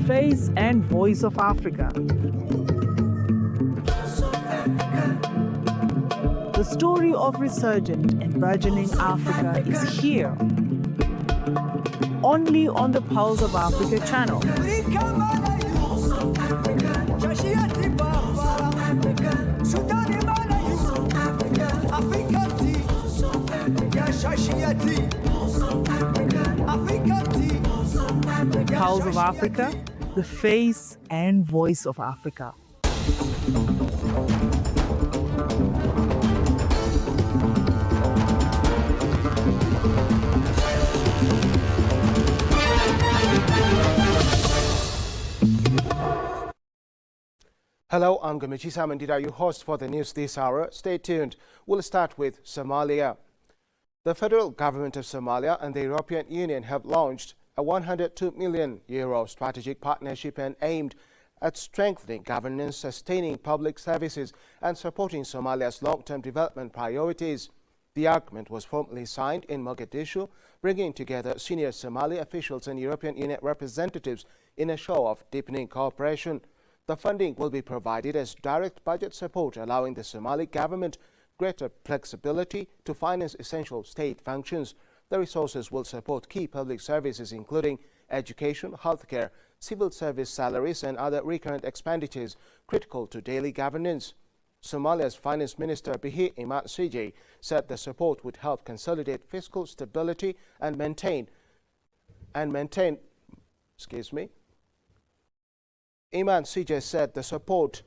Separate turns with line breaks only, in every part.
face and voice of Africa. The story of resurgent and burgeoning Africa is here, only on the Pulse of Africa channel. Pulse of Africa, the face and voice of Africa.
Hello, I'm Gamichi Samandida, your host for the news this hour. Stay tuned. We'll start with Somalia. The federal government of Somalia and the European Union have launched a €102 million strategic partnership and aimed at strengthening governance, sustaining public services and supporting Somalia's long-term development priorities. The agreement was formally signed in Mogadishu, bringing together senior Somali officials and European Union representatives in a show of deepening cooperation. The funding will be provided as direct budget support, allowing the Somali government greater flexibility to finance essential state functions. The resources will support key public services including education, healthcare, civil service salaries and other recurrent expenditures critical to daily governance. Somalia's Finance Minister Bihi Iman Sije said the support would help consolidate fiscal stability and maintain Iman Sije said the support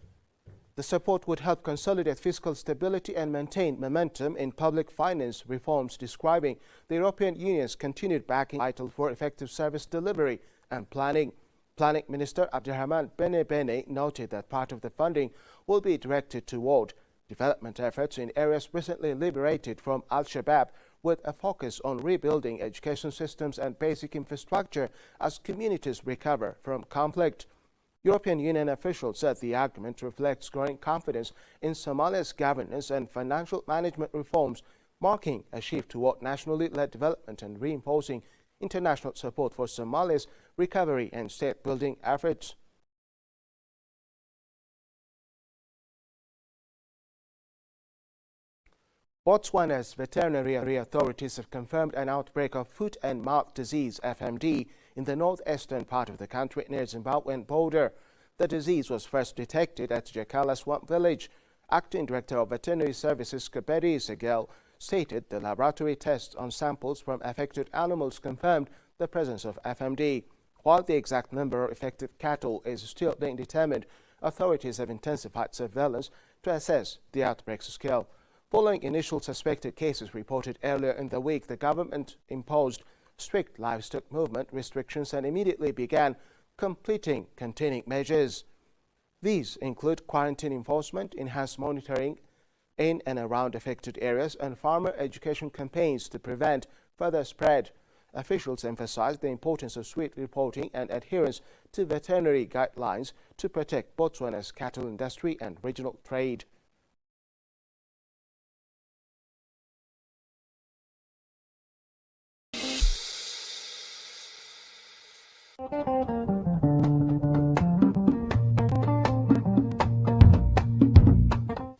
would help consolidate fiscal stability and maintain momentum in public finance reforms, describing the European Union's continued backing vital for effective service delivery and planning. Planning Minister Abdurrahman Bene noted that part of the funding will be directed toward development efforts in areas recently liberated from Al-Shabaab, with a focus on rebuilding education systems and basic infrastructure as communities recover from conflict. European Union officials said the agreement reflects growing confidence in Somalia's governance and financial management reforms, marking a shift toward nationally led development and reinforcing international support for Somalia's recovery and state-building efforts. Botswana's veterinary authorities have confirmed an outbreak of foot and mouth disease (FMD) in the northeastern part of the country near Zimbabwean border. The disease was first detected at Jakala Swamp Village. Acting Director of Veterinary Services Kabedi Segel stated the laboratory tests on samples from affected animals confirmed the presence of FMD. While the exact number of affected cattle is still being determined, authorities have intensified surveillance to assess the outbreak's scale. Following initial suspected cases reported earlier in the week, the government imposed strict livestock movement restrictions and immediately began completing containing measures. These include quarantine enforcement, enhanced monitoring in and around affected areas, and farmer education campaigns to prevent further spread. Officials emphasized the importance of swift reporting and adherence to veterinary guidelines to protect Botswana's cattle industry and regional trade.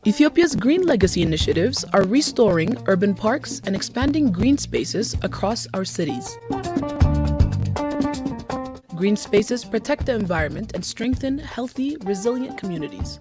Ethiopia's green legacy initiatives are restoring urban parks and expanding green spaces across our cities. Green spaces protect the environment and strengthen healthy, resilient communities.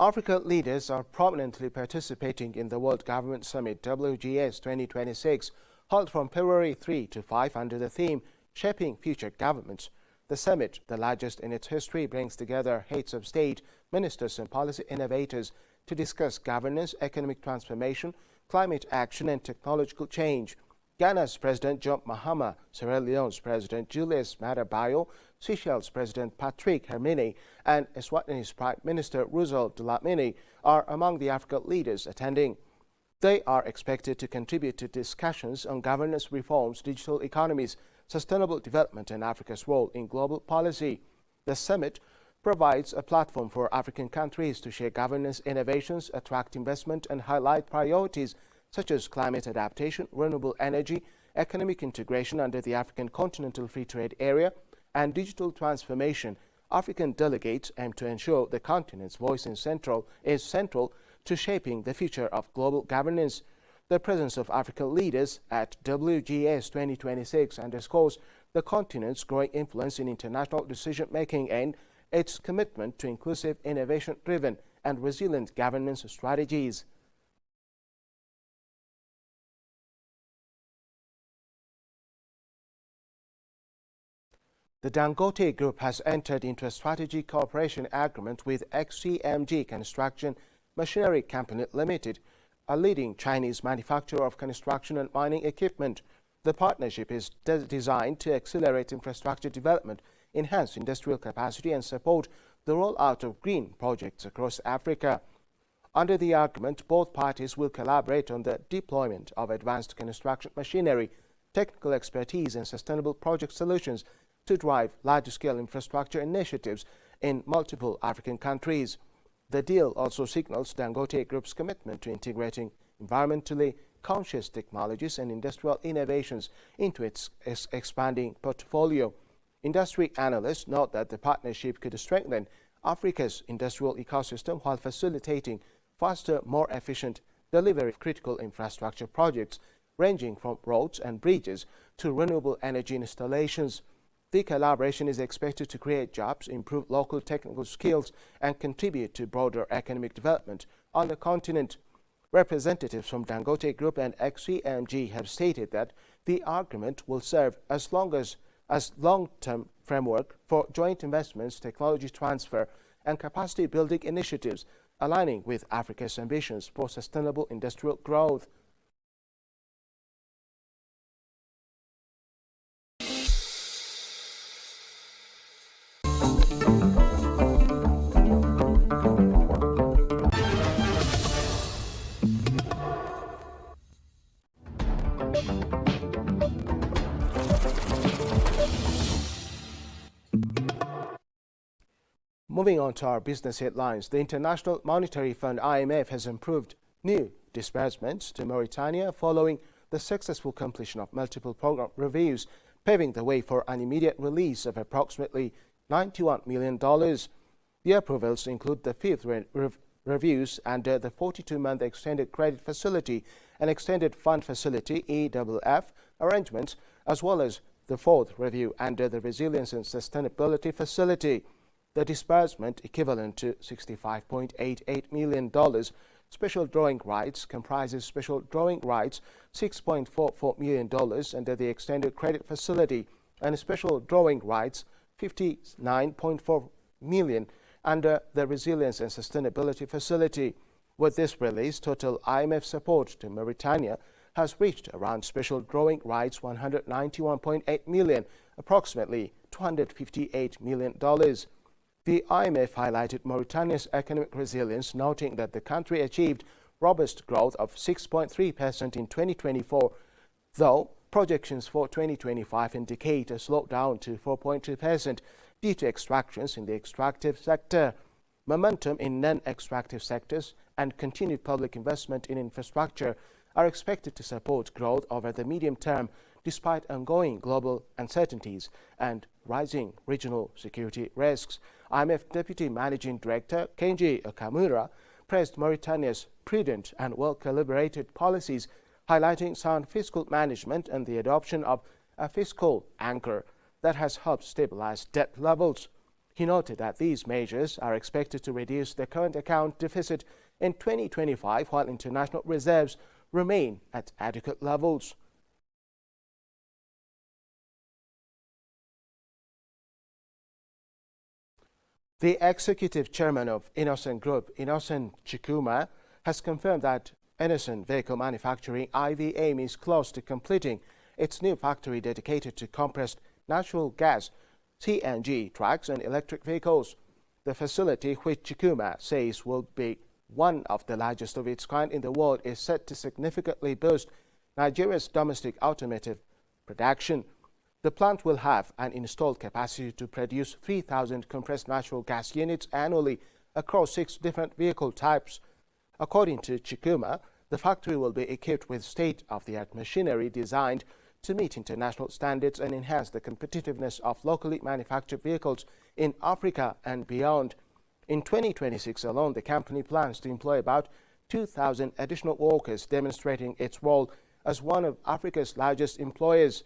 African leaders are prominently participating in the World Government Summit WGS 2026, held from February 3 to 5 under the theme Shaping Future Governments. The summit, the largest in its history, brings together heads of state, ministers and policy innovators to discuss governance, economic transformation, climate action and technological change. Ghana's President John Mahama, Sierra Leone's President Julius Maada Bio, Seychelles President Patrick Hermine, and Eswatini's Prime Minister Russell Dlamini are among the African leaders attending. They are expected to contribute to discussions on governance reforms, digital economies, sustainable development, and Africa's role in global policy. The summit provides a platform for African countries to share governance innovations, attract investment, and highlight priorities such as climate adaptation, renewable energy, economic integration under the African Continental Free Trade Area, and digital transformation. African delegates aim to ensure the continent's voice is central to shaping the future of global governance. The presence of African leaders at WGS 2026 underscores the continent's growing influence in international decision-making and its commitment to inclusive, innovation-driven, and resilient governance strategies. The Dangote Group has entered into a strategic cooperation agreement with CNG Construction Machinery Company Limited, a leading Chinese manufacturer of construction and mining equipment. The partnership is designed to accelerate infrastructure development, enhance industrial capacity, and support the rollout of green projects across Africa. Under the agreement, both parties will collaborate on the deployment of advanced construction machinery, technical expertise, and sustainable project solutions to drive large-scale infrastructure initiatives in multiple African countries. The deal also signals Dangote Group's commitment to integrating environmentally conscious technologies and industrial innovations into its expanding portfolio. Industry analysts note that the partnership could strengthen Africa's industrial ecosystem while facilitating faster, more efficient delivery of critical infrastructure projects ranging from roads and bridges to renewable energy installations. The collaboration is expected to create jobs, improve local technical skills, and contribute to broader economic development on the continent. Representatives from Dangote Group and CNG have stated that the agreement will serve as long-term framework for joint investments, technology transfer, and capacity-building initiatives, aligning with Africa's ambitions for sustainable industrial growth. Moving on to our business headlines, the International Monetary Fund (IMF) has approved new disbursements to Mauritania following the successful completion of multiple program reviews, paving the way for an immediate release of approximately $91 million. The approvals include the fifth reviews under the 42-month Extended Credit Facility and Extended Fund Facility (EFF) arrangements, as well as the fourth review under the Resilience and Sustainability Facility. The disbursement, equivalent to $65.88 million, special drawing rights comprises special drawing rights $6.44 million under the Extended Credit Facility and special drawing rights $59.4 million under the Resilience and Sustainability Facility. With this release, total IMF support to Mauritania has reached around special drawing rights $191.8 million, approximately $258 million. The IMF highlighted Mauritania's economic resilience, noting that the country achieved robust growth of 6.3% in 2024, though projections for 2025 indicate a slowdown to 4.2% due to extractions in the extractive sector. Momentum in non-extractive sectors and continued public investment in infrastructure are expected to support growth over the medium term, despite ongoing global uncertainties and rising regional security risks. IMF Deputy Managing Director Kenji Okamura praised Mauritania's prudent and well-calibrated policies, highlighting sound fiscal management and the adoption of a fiscal anchor that has helped stabilize debt levels. He noted that these measures are expected to reduce the current account deficit in 2025, while international reserves remain at adequate levels. The executive chairman of Innocent Group, Innocent Chikuma, has confirmed that Innocent Vehicle Manufacturing (IVAM) is close to completing its new factory dedicated to compressed natural gas, CNG trucks and electric vehicles. The facility, which Chikuma says will be one of the largest of its kind in the world, is set to significantly boost Nigeria's domestic automotive production. The plant will have an installed capacity to produce 3,000 compressed natural gas units annually across 6 different vehicle types. According to Chikuma, the factory will be equipped with state-of-the-art machinery designed to meet international standards and enhance the competitiveness of locally manufactured vehicles in Africa and beyond. In 2026 alone, the company plans to employ about 2,000 additional workers, demonstrating its role as one of Africa's largest employers.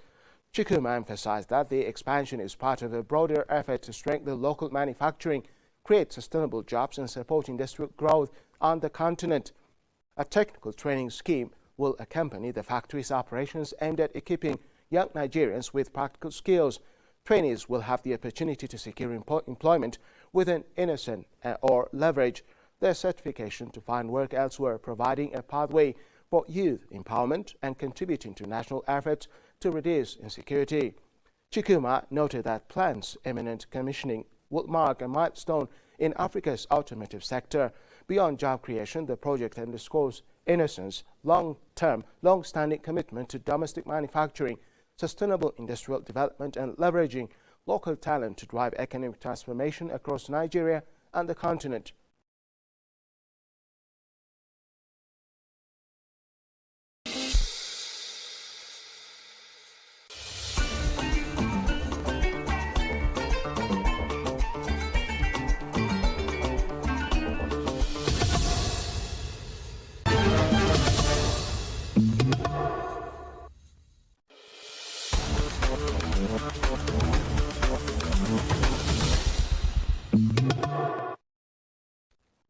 Chikuma emphasized that the expansion is part of a broader effort to strengthen local manufacturing, create sustainable jobs, and support industrial growth on the continent. A technical training scheme will accompany the factory's operations aimed at equipping young Nigerians with practical skills. Trainees will have the opportunity to secure employment within innocent or leverage their certification to find work elsewhere, providing a pathway for youth empowerment and contributing to national efforts to reduce insecurity. Chikuma noted that plant's imminent commissioning will mark a milestone in Africa's automotive sector. Beyond job creation, the project underscores Innocent's long-standing commitment to domestic manufacturing, sustainable industrial development, and leveraging local talent to drive economic transformation across Nigeria and the continent.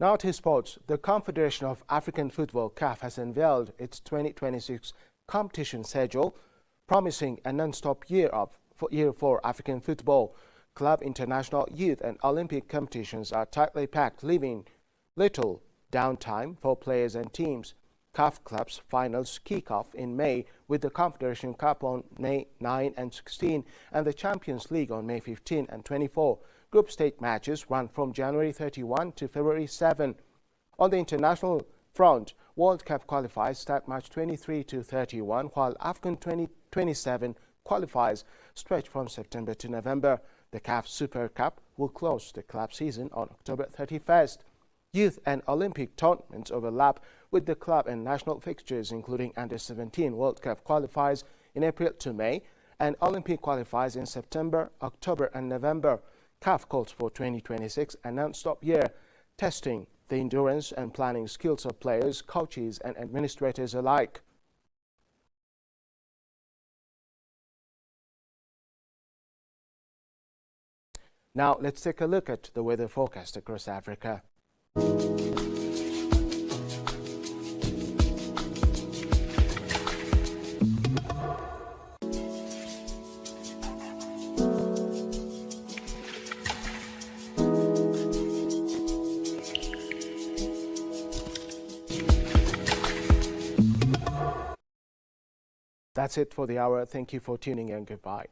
Now to sports. The Confederation of African Football (CAF) has unveiled its 2026 competition schedule, promising a non-stop year for African football. Club, international, youth and Olympic competitions are tightly packed, leaving little downtime for players and teams. CAF clubs finals kick off in May, with the Confederation Cup on May 9 and 16 and the Champions League on May 15 and 24. Group stage matches run from January 31 to February 7. On the international front, World Cup qualifiers start March 23 to 31, while AFCON 2027 qualifiers stretch from September to November. The CAF Super Cup will close the club season on October 31st. Youth and Olympic tournaments overlap with the club and national fixtures, including Under-17 World Cup qualifiers in April to May and Olympic qualifiers in September, October and November. CAF calls for 2026 a non-stop year, testing the endurance and planning skills of players, coaches and administrators alike. Now let's take a look at the weather forecast across Africa. That's it for the hour. Thank you for tuning in. Goodbye.